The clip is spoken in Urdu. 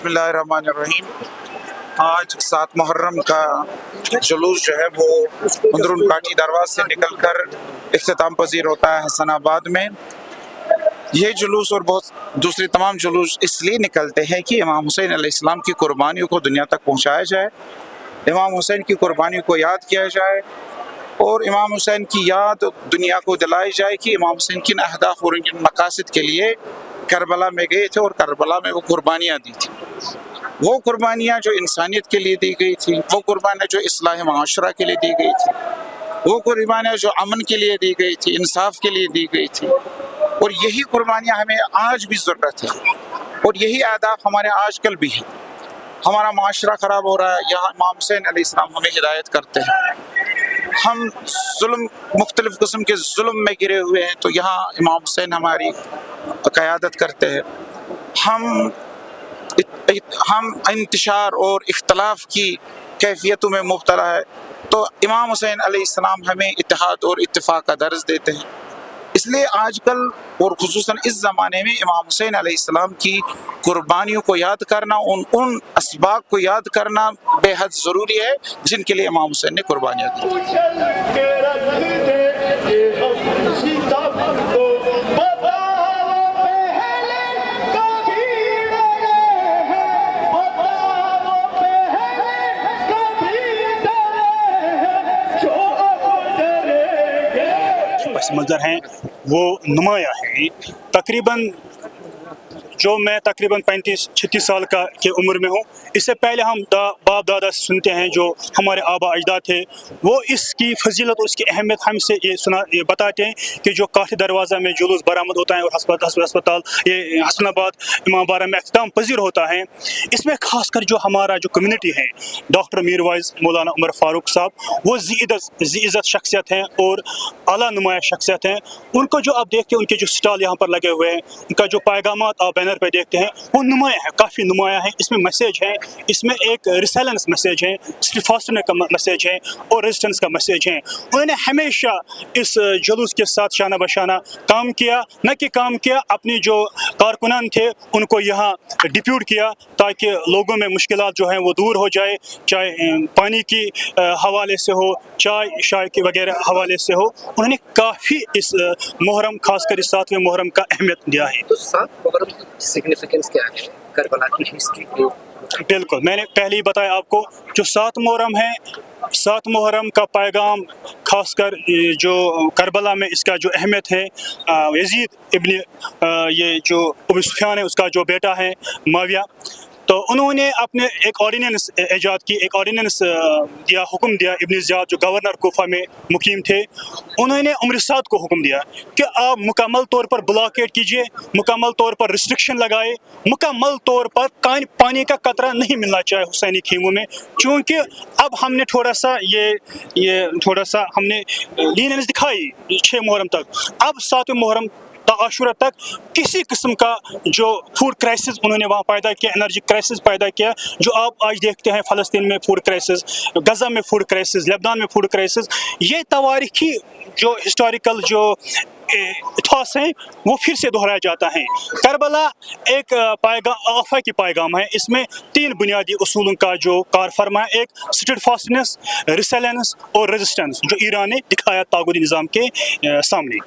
بسم اللہ الرحمن الرحیم۔ آج 7 محرم کا جلوس جو ہے وہ اندرون کاٹھی درواز سے نکل کر اختتام پذیر ہوتا ہے حسن آباد میں۔ یہ جلوس اور بہت دوسری تمام جلوس اس لیے نکلتے ہیں کہ امام حسین علیہ السلام کی قربانیوں کو دنیا تک پہنچایا جائے، امام حسین کی قربانیوں کو یاد کیا جائے اور امام حسین کی یاد دنیا کو دلائی جائے کہ امام حسین کن اہداف اور ان مقاصد کے لیے کربلا میں گئے تھے اور کربلا میں وہ قربانیاں دی تھیں۔ وہ قربانیاں جو انسانیت کے لیے دی گئی تھی، وہ قربانیاں جو اصلاح معاشرہ کے لیے دی گئی تھی، وہ قربانیاں جو امن کے لیے دی گئی تھی، انصاف کے لیے دی گئی تھی، اور یہی قربانیاں ہمیں آج بھی ضرورت ہے اور یہی اہداف ہمارے آج کل بھی ہیں۔ ہمارا معاشرہ خراب ہو رہا ہے، یہاں امام حسین علیہ السلام ہمیں ہدایت کرتے ہیں۔ ہم مختلف قسم کے ظلم میں گرے ہوئے ہیں تو یہاں امام حسین ہماری قیادت کرتے ہیں۔ ہم انتشار اور اختلاف کی کیفیتوں میں مبتلا ہے تو امام حسین علیہ السلام ہمیں اتحاد اور اتفاق کا درس دیتے ہیں۔ اس لیے آج کل اور خصوصاً اس زمانے میں امام حسین علیہ السلام کی قربانیوں کو یاد کرنا، ان اسباق کو یاد کرنا بے حد ضروری ہے جن کے لیے امام حسین نے قربانیاں دی۔ پس منظر ہیں وہ نمایاں ہیں۔ تقریباً 35-36 سال کی عمر میں ہوں۔ اس سے پہلے ہم باپ دادا سے سنتے ہیں، جو ہمارے آبا اجداد تھے، وہ اس کی فضیلت اور اس کی اہمیت ہم سے یہ بتاتے ہیں کہ جو کاٹھی دروازہ میں جلوس برآمد ہوتا ہے اور ہسپتال یہ حسن آباد امام باڑہ میں اختتام پذیر ہوتا ہے، اس میں خاص کر جو ہمارا جو کمیونٹی ہے، ڈاکٹر میر وائز مولانا عمر فاروق صاحب، وہ ذی عزت شخصیت ہیں اور اعلیٰ نمایاں شخصیت ہیں۔ ان کو جو آپ دیکھتے ہیں، ان کے جو سٹال یہاں پر لگے ہوئے ہیں، ان کا جو پیغامات آپ بینر پہ دیکھتے ہیں، وہ نمایاں ہے، کافی نمایاں ہے۔ اس میں میسیج ہے، اس میں ایک ریسیلنس میسیج ہے، اسٹیفاسٹنس کا میسیج ہے اور ریزسٹنس کا میسیج ہے۔ انہوں نے ہمیشہ اس جلوس کے ساتھ شانہ بشانہ کام کیا، نہ کہ کام کیا، اپنی جو کارکنان تھے ان کو یہاں ڈپیوٹ کیا تاکہ لوگوں میں مشکلات جو ہیں وہ دور ہو جائے، چاہے پانی کی حوالے سے ہو، چائے شائے کے وغیرہ حوالے سے ہو۔ انہوں نے کافی اس محرم، خاص کر اس 7ویں محرم کا اہمیت دیا ہے۔ تو 7 محرم کی سگنیفیکنس کیا ہے کربلا کی ہسٹری کی؟ بالکل، میں نے پہلے ہی بتایا آپ کو، جو 7 محرم ہے، 7 محرم کا پیغام، خاص کر جو کربلا میں اس کا جو اہمیت ہے، یزید ابن یہ جو ابو سفیان ہے، اس کا جو بیٹا ہے معاویہ، تو انہوں نے اپنے ایک آرڈیننس ایجاد کی، ایک آرڈیننس دیا، حکم دیا۔ ابن زیاد جو گورنر کوفہ میں مقیم تھے، انہوں نے عمر سعد کو حکم دیا کہ آپ مکمل طور پر بلاکیٹ کیجئے، مکمل طور پر ریسٹرکشن لگائے، مکمل طور پر پانی کا قطرہ نہیں ملنا چاہے حسینی خیموں میں، چونکہ اب ہم نے تھوڑا سا ہم نے لیننس دکھائی 6 محرم تک۔ اب 7 محرم تا عاشورہ تک کسی قسم کا جو فوڈ کرائسس انہوں نے وہاں پیدا کیا، انرجی کرائسس پیدا کیا، جو آپ آج دیکھتے ہیں فلسطین میں فوڈ کرائسس، غزہ میں فوڈ کرائسس، لبنان میں فوڈ کرائسس، یہ تواریخی جو ہسٹوریکل جو اتہاس ہیں وہ پھر سے دہرایا جاتا ہے۔ کربلا ایک آفاقی پیغام ہے۔ اس میں 3 بنیادی اصولوں کا جو کار فرما ہے، ایک اسٹیڈ فاسٹنس، ریسیلنس اور ریزسٹنس، جو ایران نے دکھایا طاغوتی نظام کے سامنے۔